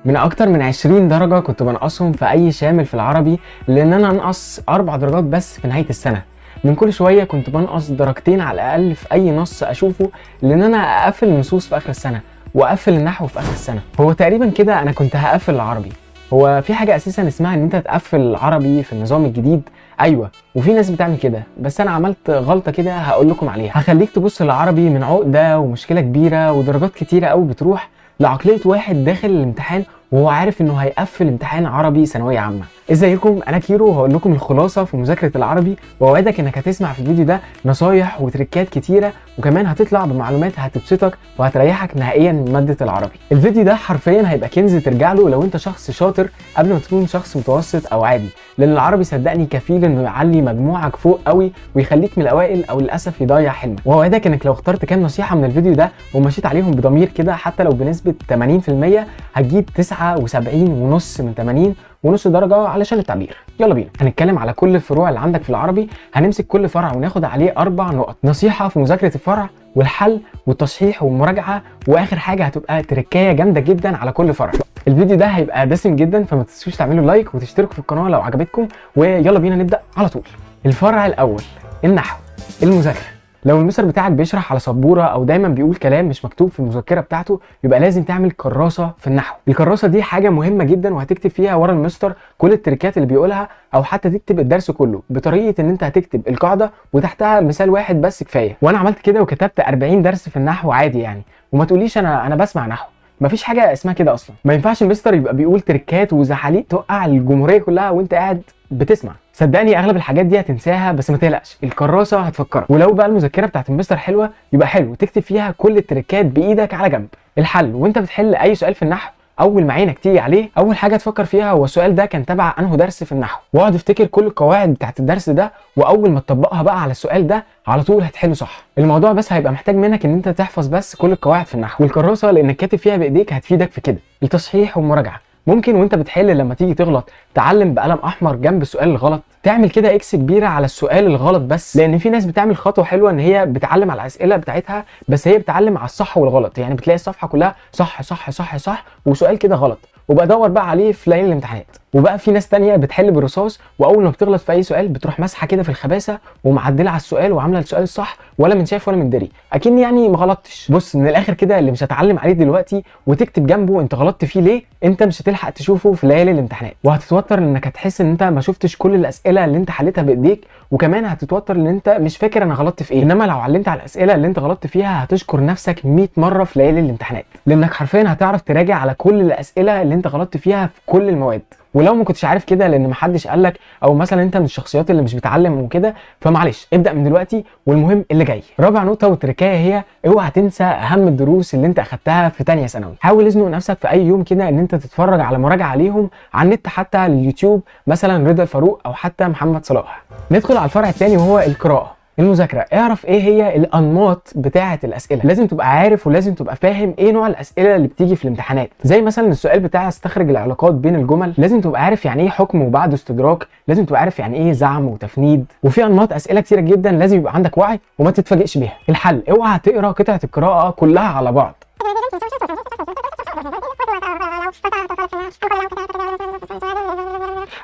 من اكتر من 20 درجة كنت بنقصهم في اي شامل في العربي، لان انا انقص 4 درجات بس في نهاية السنة. من كل شوية كنت بنقص درجتين على الاقل في اي نص اشوفه، لان انا اقفل النصوص في اخر السنة واقفل النحو في اخر السنة. هو تقريبا كده انا كنت هقفل العربي. هو في حاجة اساسا اسمها ان انت تقفل العربي في النظام الجديد؟ ايوه، وفي ناس بتعمل كده، بس انا عملت غلطة كده هقول لكم عليها. هخليك تبص للعربي من عقدة ومشكلة كبيرة ودرجات كتيرة قوي بتروح، لعقلية واحد داخل الامتحان وهو عارف انه هيقفل امتحان عربي ثانوية عامة. ازيكم، انا كيرو، وهقول لكم الخلاصة في مذاكرة العربي، واوعدك انك هتسمع في الفيديو ده نصايح وتريكات كتيرة، وكمان هتطلع بمعلومات هتبسطك وهتريحك نهائيا من مادة العربي. الفيديو ده حرفيا هيبقى كنز ترجع له لو انت شخص شاطر قبل ما تكون شخص متوسط او عادي، لان العربي صدقني كفيل انه يعلي مجموعك فوق قوي ويخليك من الاوائل، او للاسف يضيع حلمك. واوعدك انك لو اخترت كام نصيحة من الفيديو ده ومشيت عليهم بضمير كده، حتى لو بنسبة 80%، هتجيب 79.5 من 80 ونص درجة علشان التعبير. يلا بينا هنتكلم على كل الفروع اللي عندك في العربي، هنمسك كل فرع وناخد عليه 4 نقط، نصيحة في مذاكرة الفرع والحل والتصحيح والمراجعة، واخر حاجة هتبقى تركاية جامدة جدا على كل فرع. الفيديو ده هيبقى دسم جدا، فما تنسوش تعملوا لايك وتشتركوا في القناة لو عجبتكم، ويلا بينا نبدأ على طول. الفرع الأول، النحو. المذاكرة. لو المستر بتاعك بيشرح على سبوره او دايما بيقول كلام مش مكتوب في المذكره بتاعته، يبقى لازم تعمل كراسه في النحو. الكراسه دي حاجه مهمه جدا، وهتكتب فيها ورا المستر كل التريكات اللي بيقولها، او حتى تكتب الدرس كله بطريقه ان انت هتكتب القاعده وتحتها مثال واحد بس كفايه. وانا عملت كده وكتبت 40 درس في النحو عادي يعني. وما تقوليش انا بسمع نحو، مفيش حاجه اسمها كده اصلا. ما ينفعش المستر يبقى بيقول تريكات وزحاليق توقع الجمهوريه كلها وانت قاعد بتسمع. صدقني اغلب الحاجات دي هتنساها، بس ما تقلقش، الكراسه هتفكرك. ولو بقى المذكره بتاعت المستر حلوه، يبقى حلو تكتب فيها كل التريكات بايدك على جنب. الحل، وانت بتحل اي سؤال في النحو، اول ما عينك تيجي عليه اول حاجه تفكر فيها هو السؤال ده كان تبع انه درس في النحو، واقعد افتكر كل القواعد بتاعت الدرس ده، واول ما تطبقها بقى على السؤال ده على طول هتحله صح. الموضوع بس هيبقى محتاج منك ان انت تحفظ بس كل القواعد في النحو. والكراسه لانك كاتب فيها بايديك هتفيدك في كده. التصحيح والمراجعه، ممكن وانت بتحل لما تيجي تغلط تعلم بقلم احمر جنب السؤال الغلط، تعمل كده اكس كبيره على السؤال الغلط بس، لان في ناس بتعمل خطوه حلوه ان هي بتعلم على الاسئله بتاعتها، بس هي بتعلم على الصح والغلط، يعني بتلاقي الصفحه كلها صح صح صح صح وسؤال كده غلط، وبقى دور بقى عليه في ليالي الامتحانات. وبقى في ناس تانية بتحل بالرصاص، واول ما بتغلط في اي سؤال بتروح مسحه كده في الخباثه ومعدله على السؤال وعامله السؤال الصح، ولا من شايف ولا من دري، اكن يعني ما غلطتش. بص من الاخر كده، اللي مش هتعلم عليه دلوقتي وتكتب جنبه انت غلطت فيه ليه، انت مش هتلحق تشوفه في ليالي الامتحانات، وهتتوتر لانك هتحس ان انت ما شفتش كل الاسئله اللي انت حليتها بايديك، وكمان هتتوتر ان انت مش فاكر انا غلطت في ايه. انما لو علمت على الاسئله اللي انت غلطت فيها هتشكر نفسك 100 مره في ليالي الامتحانات، لانك حرفيا هتعرف تراجع على كل الاسئله اللي انت غلطت فيها في كل المواد. ولو ما كنتش عارف كده لان محدش قالك، او مثلا انت من الشخصيات اللي مش بتعلم وكده، فمعلش ابدا من دلوقتي. والمهم اللي جاي، رابع نقطه والتركايه، هي اوعى تنسى اهم الدروس اللي انت اخدتها في تانية ثانوي. حاول ازنق نفسك في اي يوم كده ان انت تتفرج على مراجعه عليهم على النت، حتى على اليوتيوب، مثلا رضا الفاروق او حتى محمد صلاح. ندخل على الفرع الثاني وهو القراءه. المذاكره، اعرف ايه هي الانماط بتاعه الاسئله، لازم تبقى عارف ولازم تبقى فاهم ايه نوع الاسئله اللي بتيجي في الامتحانات. زي مثلا السؤال بتاع استخرج العلاقات بين الجمل، لازم تبقى عارف يعني ايه حكم وبعده استدراك، لازم تبقى عارف يعني ايه زعم وتفنيد، وفي انماط اسئله كتيره جدا لازم يبقى عندك وعي وما تتفاجئش بيها. الحل، اوعى تقرا قطعه القراءه كلها على بعض.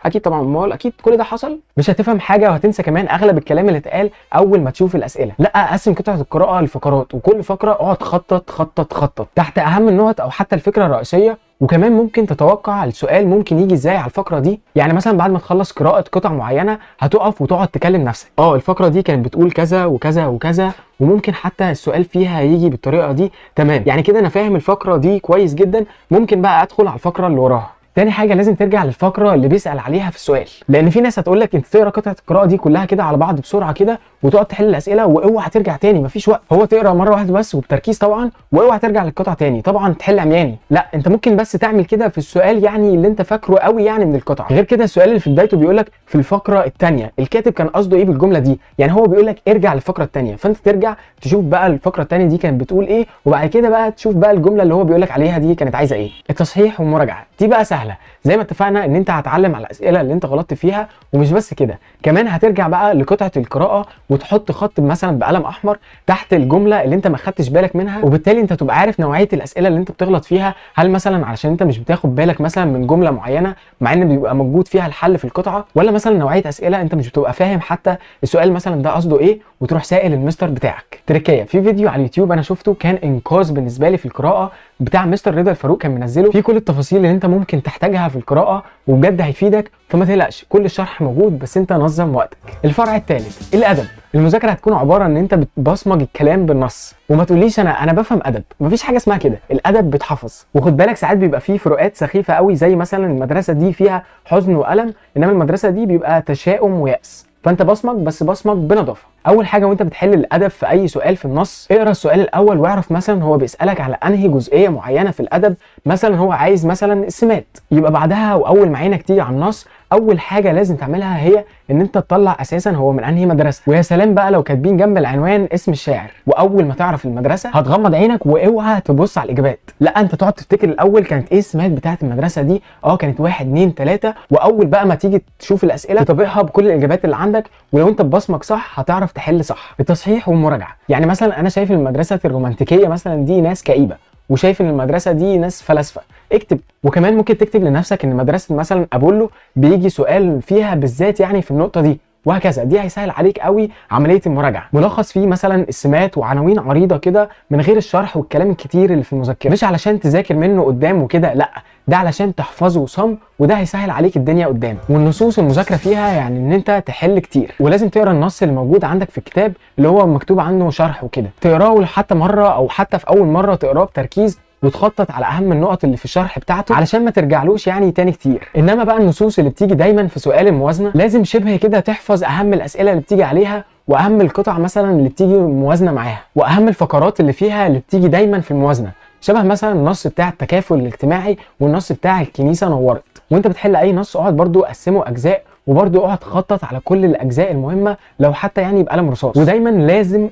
اكيد طبعا، مال اكيد كل ده حصل، مش هتفهم حاجه وهتنسى كمان اغلب الكلام اللي اتقال اول ما تشوف الاسئله. لا، قسم قطعه القراءه لفقرات، وكل فقره اقعد خطط تحت اهم النقط او حتى الفكره الرئيسيه، وكمان ممكن تتوقع السؤال ممكن يجي ازاي على الفقره دي. يعني مثلا بعد ما تخلص قراءه قطع معينه هتقف وتقعد تكلم نفسك، الفقره دي كانت بتقول كذا وكذا وكذا، وممكن حتى السؤال فيها يجي بالطريقه دي، تمام يعني كده انا فاهم الفقره دي كويس جدا، ممكن بقى ادخل على الفقره اللي وراها. تاني حاجه لازم ترجع للفقره اللي بيسال عليها في السؤال، لان في ناس هتقول لك انت تقرا قطعه القراءه دي كلها كده على بعض بسرعه كده وتقعد تحل الاسئله، واوعى ترجع تاني، مفيش وقت. هو تقرا مره واحده بس وبتركيز طبعا، واوعى ترجع للقطعه تاني طبعا تحل عمياني. لا، انت ممكن بس تعمل كده في السؤال يعني اللي انت فاكره قوي يعني من القطعه. غير كده السؤال اللي في بدايته بيقول لك في الفقره الثانيه، الكاتب كان قصده ايه بالجمله دي، يعني هو بيقول لك ارجع للفقره الثانيه، فانت ترجع تشوف بقى الفقره الثانيه دي كانت بتقول ايه، وبعد كده بقى تشوف بقى الجمله اللي هو بيقول لك عليها دي كانت عايزه ايه. التصحيح والمراجعه دي بقى سهله، سهله. زي ما اتفقنا ان انت هتعلم على الاسئله اللي انت غلطت فيها، ومش بس كده، كمان هترجع بقى لقطعه القراءه وتحط خط مثلا بقلم احمر تحت الجمله اللي انت ما خدتش بالك منها، وبالتالي انت تبقى عارف نوعيه الاسئله اللي انت بتغلط فيها. هل مثلا علشان انت مش بتاخد بالك مثلا من جمله معينه مع ان بيبقى موجود فيها الحل في القطعه، ولا مثلا نوعيه اسئله انت مش بتبقى فاهم حتى السؤال مثلا ده قصده ايه وتروح سائل المستر بتاعك. تركيه في فيديو على اليوتيوب انا شفته كان انقاذ بالنسبه لي في القراءه، بتاع مستر رضا الفاروق، كان منزله فيه كل التفاصيل اللي انت ممكن تحتاجها في القراءه، وبجد هيفيدك. فما تقلقش، كل الشرح موجود، بس انت نظم وقتك. الفرع الثالث الادب. المذاكره هتكون عباره ان انت بتبصمج الكلام بالنص، وما تقوليش انا بفهم ادب، مفيش حاجه اسمها كده. الادب بيتحفظ، وخد بالك ساعات بيبقى فيه فروقات سخيفه قوي، زي مثلا المدرسه دي فيها حزن والم، انما المدرسه دي بيبقى تشاؤم ويأس. فانت بصمج، بس بصمج بنظافه. اول حاجه وانت بتحل الادب في اي سؤال في النص، اقرا السؤال الاول واعرف مثلا هو بيسالك على انهي جزئيه معينه في الادب. مثلا هو عايز مثلا السمات، يبقى بعدها واول ما عينك تيجي على النص اول حاجه لازم تعملها هي ان انت تطلع اساسا هو من انهي مدرسه. ويا سلام بقى لو كاتبين جنب العنوان اسم الشاعر، واول ما تعرف المدرسه هتغمض عينك واوعى تبص على الاجابات، لا انت تقعد تفتكر الاول كانت ايه السمات بتاعه المدرسه دي. كانت 1 2 3، واول بقى ما تيجي تشوف الاسئله تطبقها بكل الاجابات اللي عندك، ولو انت ببصمك صح هتعرف تحل صح. التصحيح والمراجعه، يعني مثلا انا شايف المدرسه الرومانتيكيه مثلا دي ناس كئيبه، وشايف ان المدرسه دي ناس فلاسفه، اكتب. وكمان ممكن تكتب لنفسك ان مدرسه مثلا ابولو بيجي سؤال فيها بالذات يعني في النقطه دي، وهكذا. دي هيسهل عليك قوي عمليه المراجعه. ملخص فيه مثلا السمات وعناوين عريضه كده من غير الشرح والكلام الكتير اللي في المذكره، مش علشان تذاكر منه قدام وكده، لا ده علشان تحفظه صم، وده هيسهل عليك الدنيا قدام. والنصوص المذاكره فيها يعني ان انت تحل كتير، ولازم تقرا النص اللي موجود عندك في الكتاب اللي هو مكتوب عنه شرح وكده، تقراه حتى مره او حتى في اول مره تقراه بتركيز، وتخطط على اهم النقط اللي في الشرح بتاعته علشان ما ترجعلوش يعني تاني كتير. انما بقى النصوص اللي بتيجي دايما في سؤال الموازنه لازم شبه كده تحفظ اهم الاسئله اللي بتيجي عليها، واهم القطع مثلا اللي بتيجي موازنه معاها، واهم الفقرات اللي فيها اللي بتيجي دايما في الموازنه، شبه مثلا النص بتاع التكافل الاجتماعي والنص بتاع الكنيسه نورت. وانت بتحل اي نص اقعد برضو قسمه اجزاء، وبرضو اقعد تخطط على كل الاجزاء المهمه لو حتى يعني بقلم رصاص. ودايما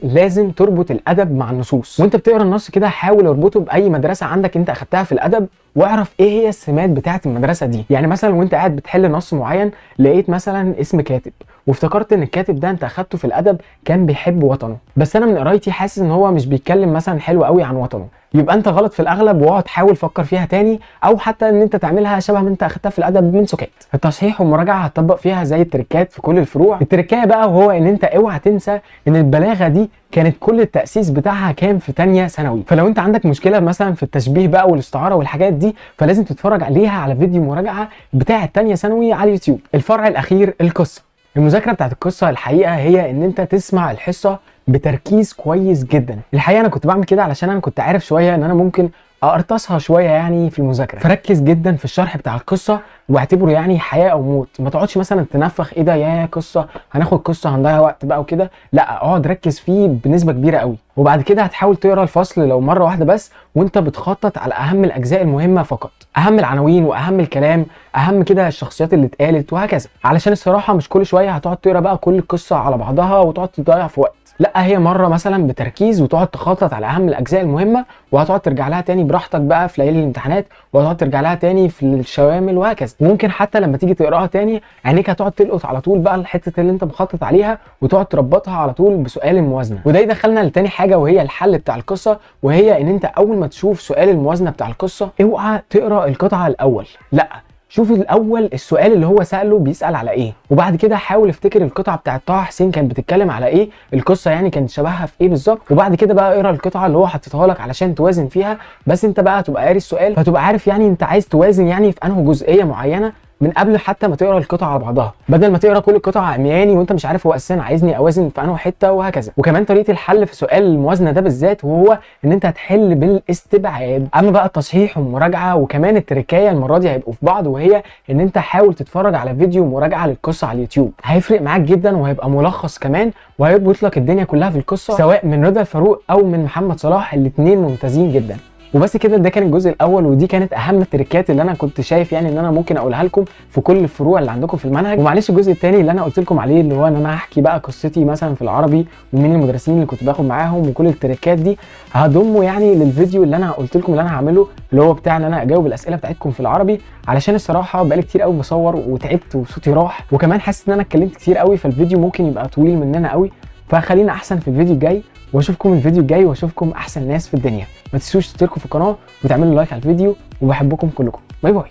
لازم تربط الادب مع النصوص، وانت بتقرا النص كده حاول اربطه باي مدرسه عندك انت اخدتها في الادب، واعرف ايه هي السمات بتاعه المدرسه دي. يعني مثلا وانت قاعد بتحل نص معين لقيت مثلا اسم كاتب، وافتكرت ان الكاتب ده انت اخدته في الادب كان بيحب وطنه، بس انا من قرايتي حاسس ان هو مش بيتكلم مثلا حلو قوي عن وطنه، يبقى انت غلط في الاغلب، واقعد حاول فكر فيها تاني، او حتى ان انت تعملها شبه ما انت اخدتها في الادب من سكات. التصحيح والمراجعه هتطبق فيها زي التريكات في كل الفروع. التريكايه بقى وهو ان انت اوعى تنسى ان البلاغه دي كانت كل التأسيس بتاعها كان في تانية ثانوي، فلو انت عندك مشكله مثلا في التشبيه بقى والاستعاره والحاجات دي فلازم تتفرج عليها على فيديو مراجعه بتاع تانية ثانوي على اليوتيوب. الفرع الاخير القصه. المذاكره بتاعت القصه الحقيقه هي ان انت تسمع الحصه بتركيز كويس جدا. الحقيقه انا كنت بعمل كده علشان انا كنت عارف شويه ان انا ممكن ارتصها شويه يعني في المذاكره، فركز جدا في الشرح بتاع القصه واعتبره يعني حياه او موت. ما تقعدش مثلا تنفخ ايه ده يا قصه هناخد قصه هنضيع وقت بقى وكده، لا اقعد ركز فيه بنسبه كبيره قوي. وبعد كده هتحاول تقرا الفصل لو مره واحده بس، وانت بتخطط على اهم الاجزاء المهمه فقط، اهم العناوين واهم الكلام، اهم كده الشخصيات اللي اتقالت وهكذا، علشان الصراحه مش كل شويه هتقعد تقرا بقى كل القصه على بعضها وتقعد تضيع في وقت. لا هي مره مثلا بتركيز وتقعد تخطط على اهم الاجزاء المهمه، وهتقعد ترجع لها تاني براحتك بقى في ليالي الامتحانات، وهتقعد ترجع لها تاني في الشوامل وهكذا. وممكن حتى لما تيجي تقراها تاني عينيك هتقعد تلقط على طول بقى الحته اللي انت مخطط عليها، وتقعد تربطها على طول بسؤال الموازنه. وده يدخلنا لتاني حاجه وهي الحل بتاع القصه، وهي ان انت اول ما تشوف سؤال الموازنه بتاع القصه اوعى تقرا القطعه الاول، لا شوف الاول السؤال اللي هو ساله بيسال على ايه، وبعد كده حاول افتكر القطعه بتاعت طه حسين كانت بتتكلم على ايه، القصه يعني كانت شبهها في ايه بالظبط، وبعد كده بقى اقرا القطعه اللي هو حاططها لك علشان توازن فيها. بس انت بقى تبقى قاري السؤال فتبقى عارف يعني انت عايز توازن يعني في انهي جزئيه معينه من قبل حتى ما تقرا القطعه على بعضها، بدل ما تقرا كل القطعه عمياني وانت مش عارف هو اساسا عايزني اوازن في انهي حته وهكذا. وكمان طريقه الحل في سؤال الموازنه ده بالذات وهو ان انت هتحل بالاستبعاد. اما بقى التصحيح والمراجعه وكمان التركايه المره دي هيبقوا في بعض، وهي ان انت حاول تتفرج على فيديو مراجعه للقصه على اليوتيوب، هيفرق معاك جدا وهيبقى ملخص كمان، وهيربط لك الدنيا كلها في القصه، سواء من رضا الفاروق او من محمد صلاح، الاثنين ممتازين جدا. وبس كده، ده كان الجزء الاول، ودي كانت اهم التريكات اللي انا كنت شايف يعني ان انا ممكن اقولها لكم في كل الفروع اللي عندكم في المنهج. ومعلش الجزء الثاني اللي انا قلت لكم عليه اللي هو ان انا هحكي بقى قصتي مثلا في العربي ومين المدرسين اللي كنت باخد معاهم وكل التريكات دي، هضمه يعني للفيديو اللي انا قلت لكم اللي انا هعمله اللي هو بتاع ان انا اجاوب الاسئله بتاعتكم في العربي، علشان الصراحه بقالي كتير قوي بصور وتعبت وصوتي راح، وكمان حاسس ان انا اتكلمت كتير قوي فالفيديو ممكن يبقى طويل مننا قوي. فخلينا احسن في الفيديو الجاي، واشوفكم الفيديو الجاي واشوفكم احسن ناس في الدنيا. ما تنسوش تشتركوا في القناه وتعملوا لايك على الفيديو، وبحبكم كلكم. باي باي.